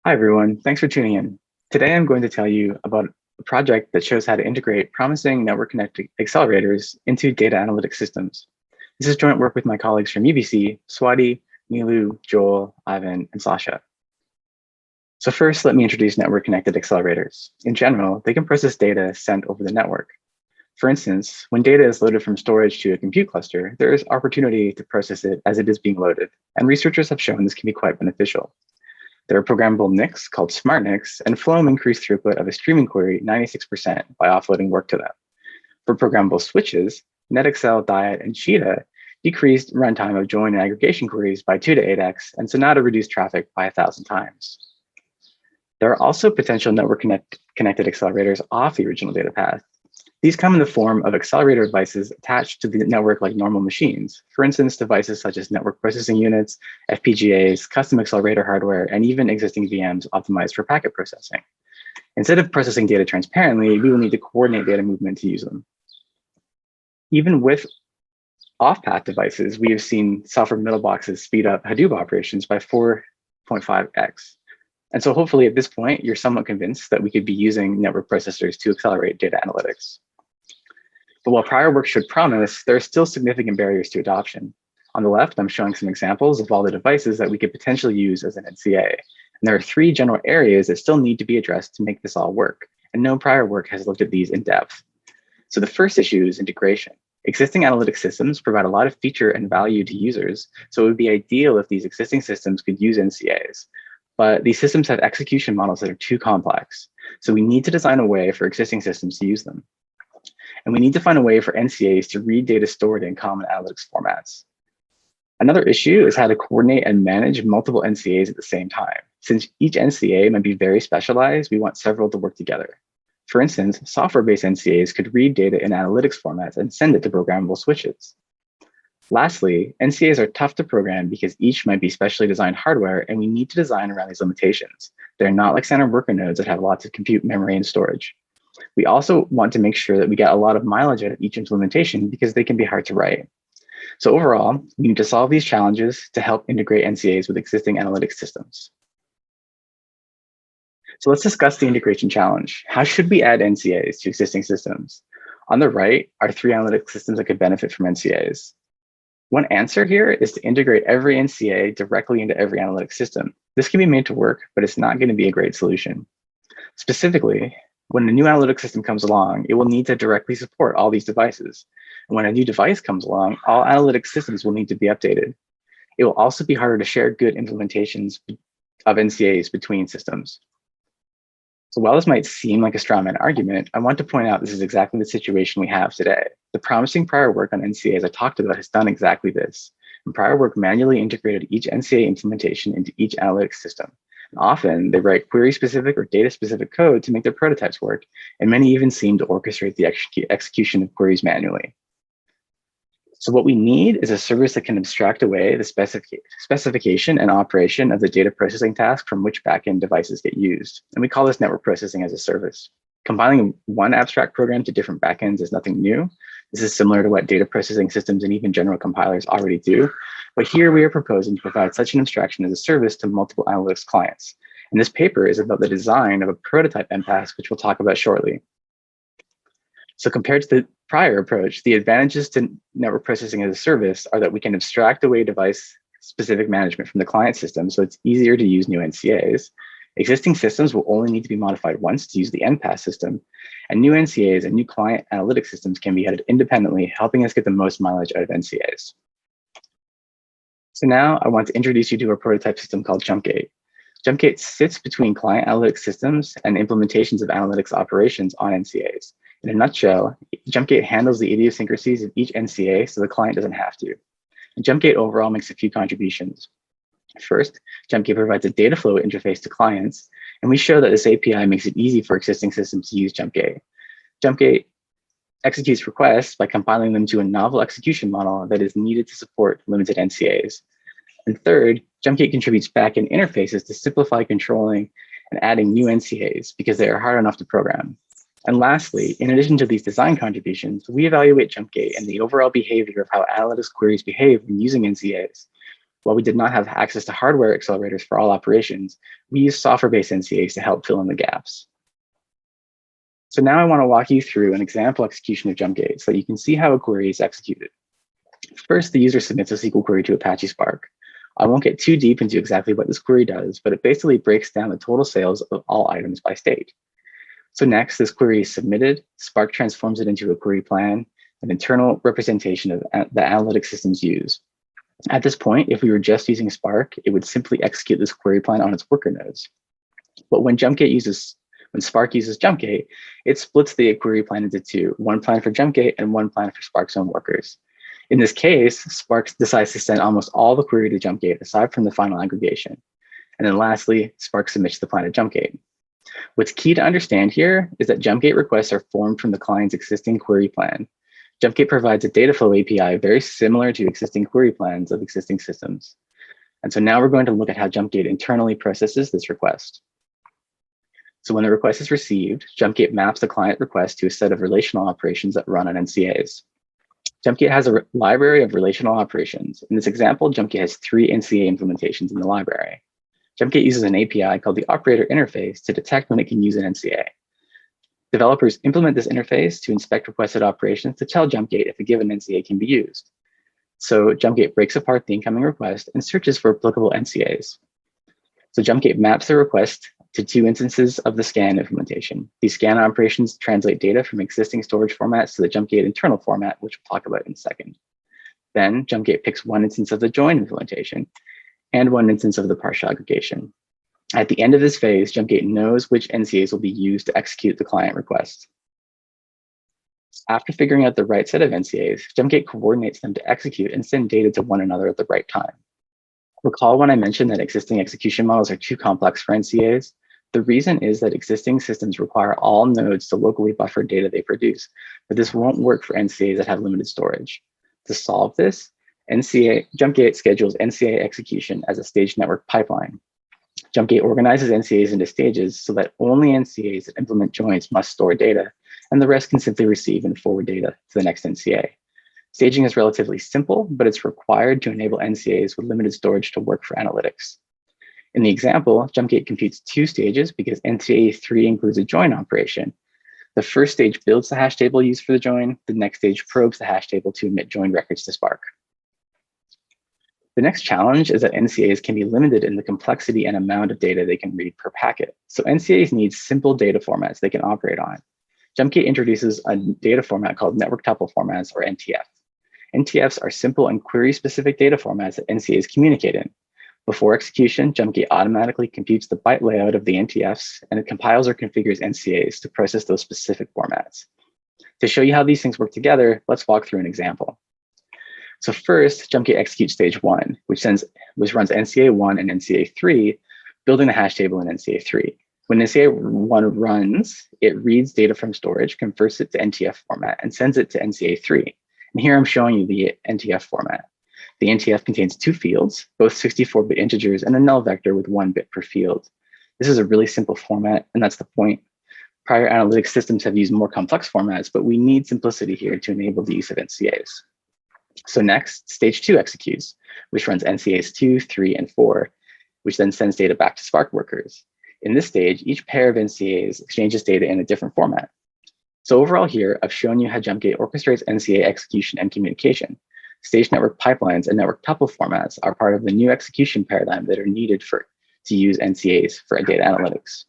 Hi, everyone. Thanks for tuning in. Today, I'm going to tell you about a project that shows how to integrate promising network-connected accelerators into data analytics systems. This is joint work with my colleagues from UBC, Swati, Nilu, Joel, Ivan, and Sasha. So first, let me introduce network-connected accelerators. In general, they can process data sent over the network. For instance, when data is loaded from storage to a compute cluster, there is opportunity to process it as it is being loaded, and researchers have shown this can be quite beneficial. There are programmable NICs called smart NICs, and Floam increased throughput of a streaming query 96% by offloading work to them. For programmable switches, NetXL, Diet, and Cheetah decreased runtime of join and aggregation queries by 2 to 8x, and Sonata reduced traffic by 1,000 times. There are also potential network-connected accelerators off the original data path. These come in the form of accelerator devices attached to the network like normal machines. For instance, devices such as network processing units, FPGAs, custom accelerator hardware, and even existing VMs optimized for packet processing. Instead of processing data transparently, we will need to coordinate data movement to use them. Even with off-path devices, we have seen software middle boxes speed up Hadoop operations by 4.5x. And so hopefully at this point, you're somewhat convinced that we could be using network processors to accelerate data analytics. But while prior work showed promise, there are still significant barriers to adoption. On the left, I'm showing some examples of all the devices that we could potentially use as an NCA. And there are 3 general areas that still need to be addressed to make this all work. And no prior work has looked at these in depth. So the first issue is integration. Existing analytic systems provide a lot of feature and value to users, so it would be ideal if these existing systems could use NCAs. But these systems have execution models that are too complex. So we need to design a way for existing systems to use them. And we need to find a way for NCAs to read data stored in common analytics formats. Another issue is how to coordinate and manage multiple NCAs at the same time. Since each NCA might be very specialized, we want several to work together. For instance, software-based NCAs could read data in analytics formats and send it to programmable switches. Lastly, NCAs are tough to program because each might be specially designed hardware, and we need to design around these limitations. They're not like standard worker nodes that have lots of compute memory and storage. We also want to make sure that we get a lot of mileage out of each implementation because they can be hard to write. So overall, we need to solve these challenges to help integrate NCAs with existing analytics systems. So let's discuss the integration challenge. How should we add NCAs to existing systems? On the right are 3 analytic systems that could benefit from NCAs. One answer here is to integrate every NCA directly into every analytic system. This can be made to work, but it's not going to be a great solution. Specifically, when a new analytic system comes along, it will need to directly support all these devices. And when a new device comes along, all analytic systems will need to be updated. It will also be harder to share good implementations of NCAs between systems. So while this might seem like a strawman argument, I want to point out this is exactly the situation we have today. The promising prior work on NCAs I talked about has done exactly this. And prior work manually integrated each NCA implementation into each analytics system. And often they write query-specific or data-specific code to make their prototypes work, and many even seem to orchestrate the execution of queries manually. So what we need is a service that can abstract away the specification and operation of the data processing task from which backend devices get used. And we call this network processing as a service. Compiling one abstract program to different backends is nothing new. This is similar to what data processing systems and even general compilers already do. But here we are proposing to provide such an abstraction as a service to multiple analytics clients. And this paper is about the design of a prototype MPAS, which we'll talk about shortly. So compared to the prior approach, the advantages to network processing as a service are that we can abstract away device-specific management from the client system, so it's easier to use new NCAs. Existing systems will only need to be modified once to use the NPAS system, and new NCAs and new client analytic systems can be added independently, helping us get the most mileage out of NCAs. So now I want to introduce you to a prototype system called Jumpgate. Jumpgate sits between client analytics systems and implementations of analytics operations on NCAs. In a nutshell, Jumpgate handles the idiosyncrasies of each NCA so the client doesn't have to. And Jumpgate overall makes a few contributions. First, Jumpgate provides a dataflow interface to clients, and we show that this API makes it easy for existing systems to use Jumpgate. Jumpgate executes requests by compiling them to a novel execution model that is needed to support limited NCAs. And third, Jumpgate contributes backend interfaces to simplify controlling and adding new NCAs because they are hard enough to program. And lastly, in addition to these design contributions, we evaluate Jumpgate and the overall behavior of how analytics queries behave when using NCAs. while we did not have access to hardware accelerators for all operations, we used software-based NCAs to help fill in the gaps. So now I want to walk you through an example execution of Jumpgate so that you can see how a query is executed. First, the user submits a SQL query to Apache Spark. I won't get too deep into exactly what this query does, but it basically breaks down the total sales of all items by state. So next, this query is submitted. Spark transforms it into a query plan, an internal representation of the analytic systems use. At this point, if we were just using Spark, it would simply execute this query plan on its worker nodes. But when Spark uses Jumpgate, it splits the query plan into two, one plan for Jumpgate and one plan for Spark's own workers. In this case, Spark decides to send almost all the query to Jumpgate aside from the final aggregation. And then lastly, Spark submits the plan to Jumpgate. What's key to understand here is that Jumpgate requests are formed from the client's existing query plan. Jumpgate provides a dataflow API very similar to existing query plans of existing systems. And so now we're going to look at how Jumpgate internally processes this request. So when the request is received, Jumpgate maps the client request to a set of relational operations that run on NCAs. Jumpgate has a library of relational operations. In this example, Jumpgate has 3 NCA implementations in the library. Jumpgate uses an API called the operator interface to detect when it can use an NCA. Developers implement this interface to inspect requested operations to tell Jumpgate if a given NCA can be used. So Jumpgate breaks apart the incoming request and searches for applicable NCAs. So Jumpgate maps the request to 2 instances of the scan implementation. These scan operations translate data from existing storage formats to the Jumpgate internal format, which we'll talk about in a second. Then Jumpgate picks 1 instance of the join implementation and 1 instance of the partial aggregation. At the end of this phase, Jumpgate knows which NCAs will be used to execute the client request. After figuring out the right set of NCAs, Jumpgate coordinates them to execute and send data to one another at the right time. Recall when I mentioned that existing execution models are too complex for NCAs? The reason is that existing systems require all nodes to locally buffer data they produce, but this won't work for NCAs that have limited storage. To solve this, Jumpgate schedules NCA execution as a staged network pipeline. Jumpgate organizes NCAs into stages so that only NCAs that implement joins must store data, and the rest can simply receive and forward data to the next NCA. Staging is relatively simple, but it's required to enable NCAs with limited storage to work for analytics. In the example, Jumpgate computes 2 stages because NCA 3 includes a join operation. The first stage builds the hash table used for the join. The next stage probes the hash table to emit join records to Spark. The next challenge is that NCAs can be limited in the complexity and amount of data they can read per packet. So NCAs need simple data formats they can operate on. Jumpgate introduces a data format called network tuple formats, or NTF. NTFs are simple and query-specific data formats that NCAs communicate in. Before execution, Jumpgate automatically computes the byte layout of the NTFs, and it compiles or configures NCAs to process those specific formats. To show you how these things work together, let's walk through an example. So first, Jumpgate executes stage 1, which runs NCA 1 and NCA 3, building the hash table in NCA 3. When NCA 1 runs, it reads data from storage, converts it to NTF format, and sends it to NCA 3. And here I'm showing you the NTF format. The NTF contains 2 fields, both 64-bit integers, and a null vector with 1 bit per field. This is a really simple format, and that's the point. Prior analytics systems have used more complex formats, but we need simplicity here to enable the use of NCAs. So next, stage 2 executes, which runs NCAs 2, 3, and 4, which then sends data back to Spark workers. In this stage, each pair of NCAs exchanges data in a different format. So overall here, I've shown you how Jumpgate orchestrates NCA execution and communication. Staged network pipelines and network tuple formats are part of the new execution paradigm that are needed to use NCAs for data analytics.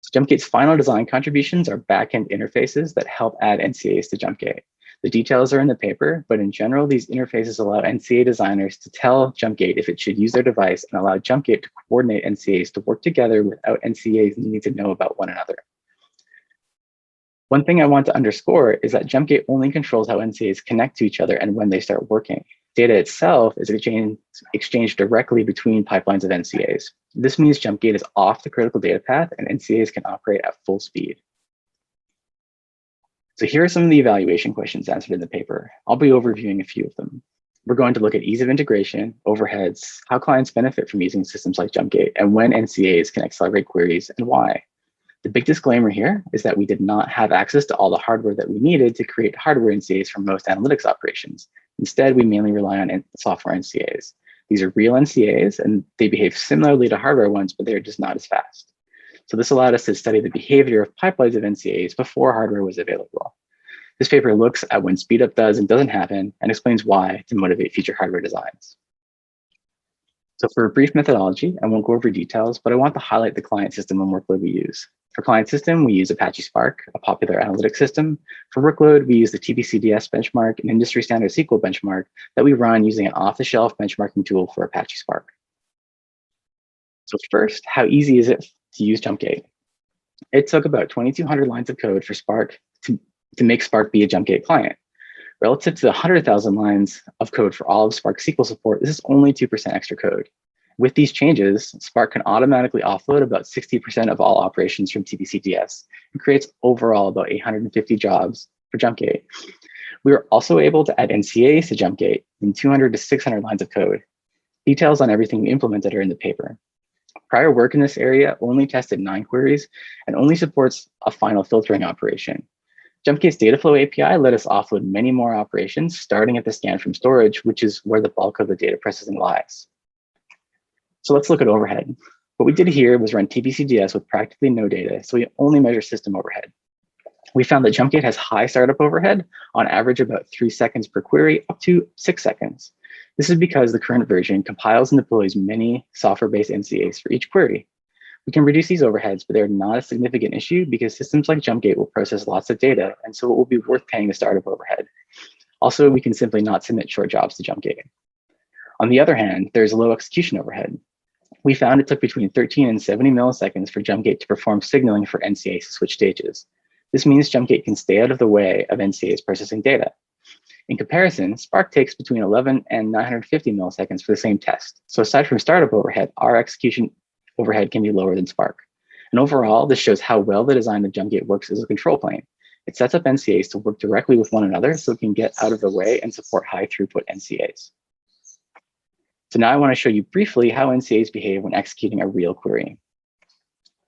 So Jumpgate's final design contributions are backend interfaces that help add NCAs to Jumpgate. The details are in the paper, but in general, these interfaces allow NCA designers to tell Jumpgate if it should use their device and allow Jumpgate to coordinate NCAs to work together without NCAs needing to know about one another. One thing I want to underscore is that Jumpgate only controls how NCAs connect to each other and when they start working. Data itself is exchanged directly between pipelines of NCAs. This means Jumpgate is off the critical data path and NCAs can operate at full speed. So here are some of the evaluation questions answered in the paper. I'll be overviewing a few of them. We're going to look at ease of integration, overheads, how clients benefit from using systems like Jumpgate, and when NCAs can accelerate queries and why. The big disclaimer here is that we did not have access to all the hardware that we needed to create hardware NCAs for most analytics operations. Instead, we mainly rely on software NCAs. These are real NCAs, and they behave similarly to hardware ones, but they're just not as fast. So this allowed us to study the behavior of pipelines of NCAs before hardware was available. This paper looks at when speedup does and doesn't happen and explains why to motivate future hardware designs. So for a brief methodology, I won't go over details, but I want to highlight the client system and workload we use. For client system, we use Apache Spark, a popular analytics system. For workload, we use the TPC-DS benchmark, an industry standard SQL benchmark that we run using an off-the-shelf benchmarking tool for Apache Spark. So first, how easy is it to use Jumpgate? It took about 2,200 lines of code for Spark to make Spark be a Jumpgate client. Relative to the 100,000 lines of code for all of Spark SQL support, this is only 2% extra code. With these changes, Spark can automatically offload about 60% of all operations from TPC-DS and creates overall about 850 jobs for Jumpgate. We were also able to add NCAs to Jumpgate in 200 to 600 lines of code. Details on everything we implemented are in the paper. Prior work in this area only tested 9 queries and only supports a final filtering operation. Jumpgate's dataflow API let us offload many more operations, starting at the scan from storage, which is where the bulk of the data processing lies. So let's look at overhead. What we did here was run TPC-DS with practically no data, so we only measure system overhead. We found that Jumpgate has high startup overhead, on average about 3 seconds per query, up to 6 seconds. This is because the current version compiles and deploys many software-based NCAs for each query. We can reduce these overheads, but they're not a significant issue because systems like Jumpgate will process lots of data, and so it will be worth paying the startup overhead. Also, we can simply not submit short jobs to Jumpgate. On the other hand, there's low execution overhead. We found it took between 13 and 70 milliseconds for Jumpgate to perform signaling for NCAs to switch stages. This means Jumpgate can stay out of the way of NCAs processing data. In comparison, Spark takes between 11 and 950 milliseconds for the same test. So aside from startup overhead, our execution overhead can be lower than Spark. And overall, this shows how well the design of Jumpgate works as a control plane. It sets up NCAs to work directly with one another so it can get out of the way and support high throughput NCAs. So now I want to show you briefly how NCAs behave when executing a real query.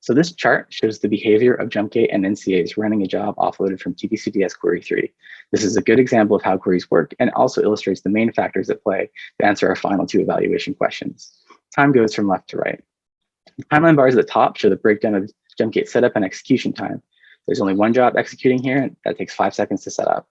So this chart shows the behavior of Jumpgate and NCAs running a job offloaded from TPC-DS query 3. This is a good example of how queries work and also illustrates the main factors at play to answer our final 2 evaluation questions. Time goes from left to right. The timeline bars at the top show the breakdown of Jumpgate setup and execution time. There's only one job executing here, and that takes 5 seconds to set up.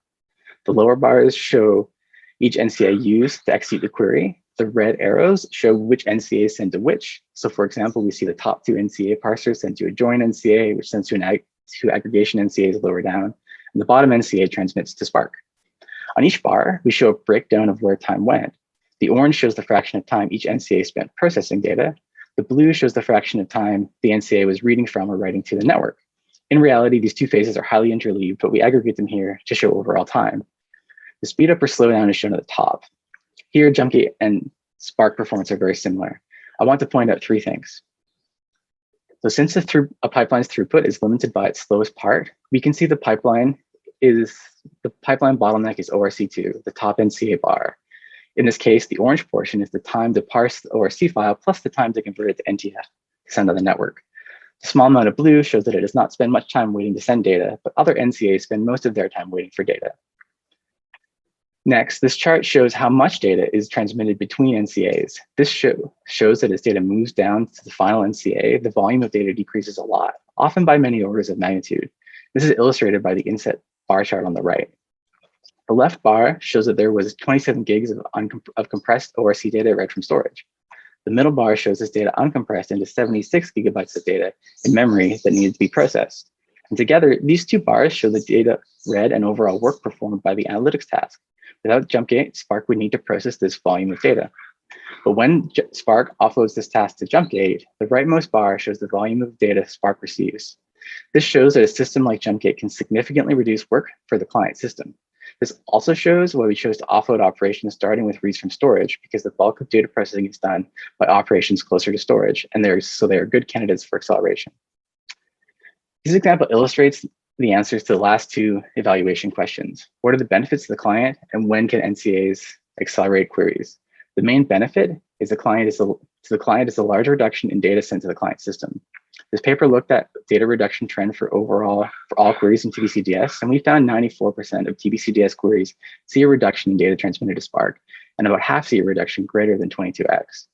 The lower bars show each NCA used to execute the query. The red arrows show which NCAs send to which. So for example, we see the top 2 NCA parsers send to a join NCA, which sends to to aggregation NCAs lower down, and the bottom NCA transmits to Spark. On each bar, we show a breakdown of where time went. The orange shows the fraction of time each NCA spent processing data. The blue shows the fraction of time the NCA was reading from or writing to the network. In reality, these 2 phases are highly interleaved, but we aggregate them here to show overall time. The speed up or slowdown is shown at the top. Here, Jumpgate and Spark performance are very similar. I want to point out 3 things. So since a pipeline's throughput is limited by its slowest part, we can see the pipeline bottleneck is ORC2, the top NCA bar. In this case, the orange portion is the time to parse the ORC file plus the time to convert it to NTF to send on the network. The small amount of blue shows that it does not spend much time waiting to send data, but other NCAs spend most of their time waiting for data. Next, this chart shows how much data is transmitted between NCAs. This shows that as data moves down to the final NCA, the volume of data decreases a lot, often by many orders of magnitude. This is illustrated by the inset bar chart on the right. The left bar shows that there was 27 gigs of compressed ORC data read from storage. The middle bar shows this data uncompressed into 76 gigabytes of data in memory that needed to be processed. And together, these 2 bars show the data read and overall work performed by the analytics task. Without Jumpgate, Spark would need to process this volume of data. But when Spark offloads this task to Jumpgate, the rightmost bar shows the volume of data Spark receives. This shows that a system like Jumpgate can significantly reduce work for the client system. This also shows why we chose to offload operations starting with reads from storage, because the bulk of data processing is done by operations closer to storage, and so they are good candidates for acceleration. This example illustrates the answers to the last 2 evaluation questions. What are the benefits to the client, and when can NCAs accelerate queries? The main benefit is the client is to the client is a large reduction in data sent to the client system. This paper looked at data reduction trend for all queries in TPC-DS, and we found 94% of TPC-DS queries see a reduction in data transmitted to Spark, and about half see a reduction greater than 22x.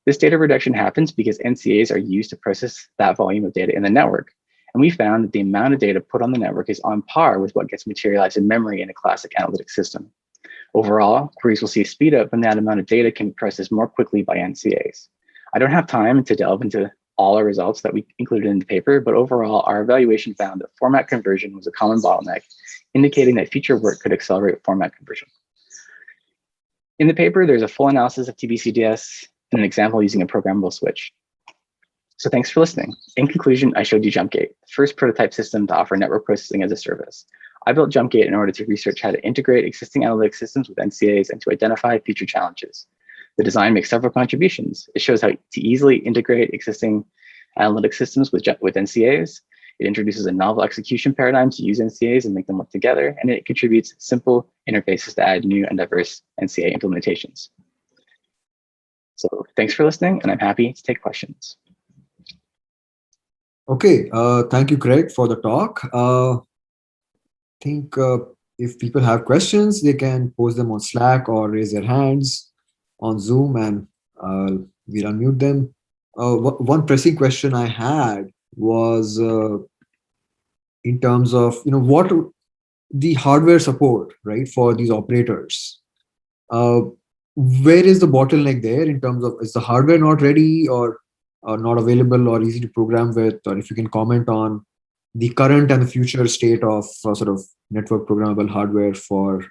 This data reduction happens because NCAs are used to process that volume of data in the network. And we found that the amount of data put on the network is on par with what gets materialized in memory in a classic analytic system. Overall, queries will see a speed up when that amount of data can be processed more quickly by NCAs. I don't have time to delve into all our results that we included in the paper, but overall, our evaluation found that format conversion was a common bottleneck, indicating that future work could accelerate format conversion. In the paper, there's a full analysis of TPC-DS and an example using a programmable switch. So thanks for listening. In conclusion, I showed you Jumpgate, the first prototype system to offer network processing as a service. I built Jumpgate in order to research how to integrate existing analytic systems with NCAs and to identify future challenges. The design makes several contributions. It shows how to easily integrate existing analytic systems with NCAs. It introduces a novel execution paradigm to use NCAs and make them work together, and it contributes simple interfaces to add new and diverse NCA implementations. So thanks for listening, and I'm happy to take questions. Okay, thank you, Greg, for the talk. I think if people have questions, they can post them on Slack or raise their hands on Zoom, and we'll unmute them. One pressing question I had was in terms of what the hardware support, right, for these operators. Where is the bottleneck there in terms of, is the hardware not ready or not available or easy to program with? Or if you can comment on the current and the future state of sort of network programmable hardware for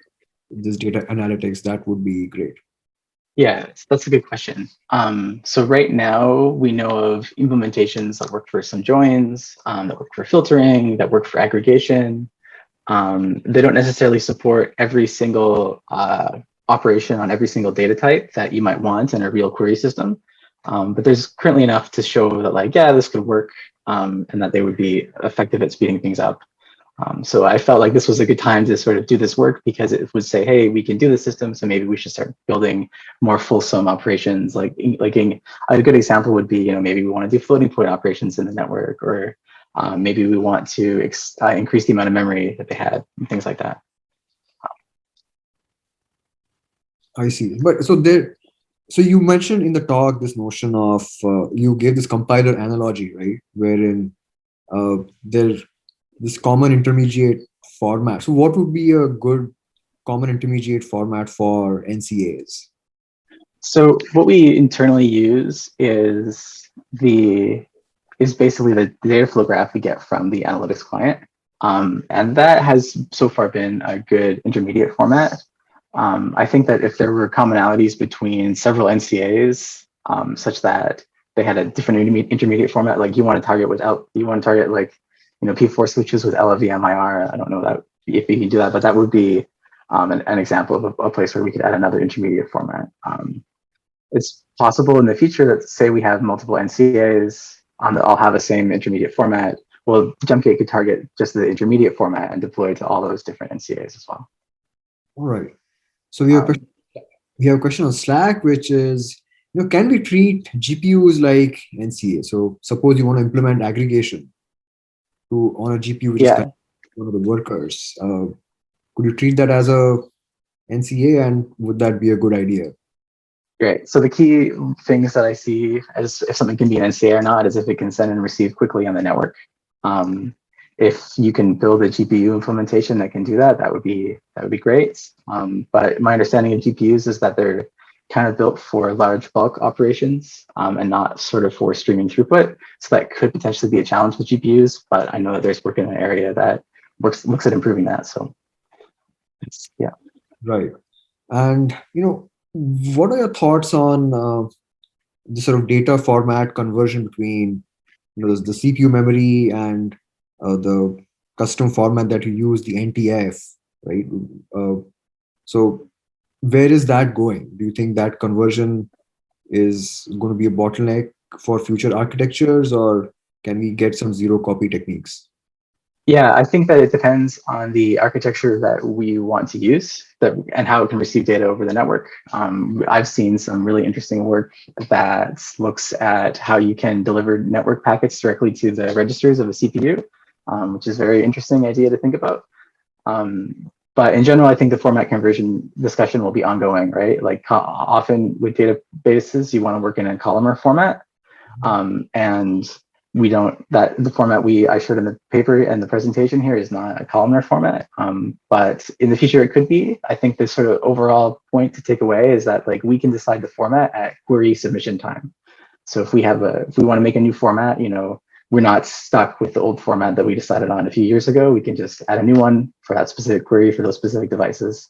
this data analytics, that would be great. Yeah, that's a good question. So right now we know of implementations that work for some joins, that work for filtering, that work for aggregation. They don't necessarily support every single operation on every single data type that you might want in a real query system. But there's currently enough to show that, like, yeah, this could work, and that they would be effective at speeding things up. So I felt like this was a good time to sort of do this work, because it would say, hey, we can do the system, so maybe we should start building more fulsome operations. Like a good example would be, maybe we want to do floating point operations in the network, or maybe we want to increase the amount of memory that they had, and things like that. I see. But so you mentioned in the talk this notion of, you gave this compiler analogy, right? Wherein there's this common intermediate format. So what would be a good common intermediate format for NCAs? So what we internally use is basically the data flow graph we get from the analytics client. And that has so far been a good intermediate format. I think that if there were commonalities between several NCAs, such that they had a different intermediate format, like you want to target like, P4 switches with LFVMIR. I don't know that if we can do that, but that would be an example of a place where we could add another intermediate format. It's possible in the future that, say we have multiple NCAs that all have the same intermediate format. Well, Jumpgate could target just the intermediate format and deploy to all those different NCAs as well. All right. So we have a question on Slack, which is, can we treat GPUs like NCA? So suppose you want to implement aggregation on a GPU, which is kind of one of the workers. Could you treat that as a NCA, and would that be a good idea? Great. So the key things that I see as if something can be an NCA or not is if it can send and receive quickly on the network. If you can build a GPU implementation that can do that, that would be great. But my understanding of GPUs is that they're kind of built for large bulk operations, and not sort of for streaming throughput. So that could potentially be a challenge with GPUs, but I know that there's work in an area that looks at improving that. So yeah. Right. And what are your thoughts on the sort of data format conversion between the CPU memory and the custom format that you use, the NTF, right? So where is that going? Do you think that conversion is going to be a bottleneck for future architectures, or can we get some zero copy techniques? Yeah, I think that it depends on the architecture that we want to use and how it can receive data over the network. I've seen some really interesting work that looks at how you can deliver network packets directly to the registers of a CPU, which is a very interesting idea to think about. But in general, I think the format conversion discussion will be ongoing, right? Like often with databases, you want to work in a columnar format. And we don't, the format I showed in the paper and the presentation here is not a columnar format, but in the future it could be. I think the sort of overall point to take away is that like we can decide the format at query submission time. So if we want to make a new format, we're not stuck with the old format that we decided on a few years ago. We can just add a new one for that specific query for those specific devices.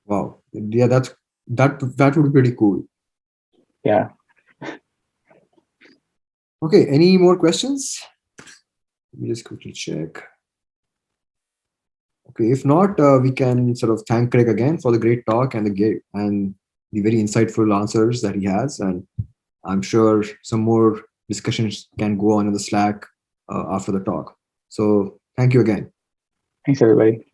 Wow. Yeah, that would be pretty cool. Yeah. Okay, any more questions? Let me just quickly check. Okay, if not, we can sort of thank Craig again for the great talk and the very insightful answers that he has. And I'm sure some more discussions can go on in the Slack after the talk. So thank you again. Thanks, everybody.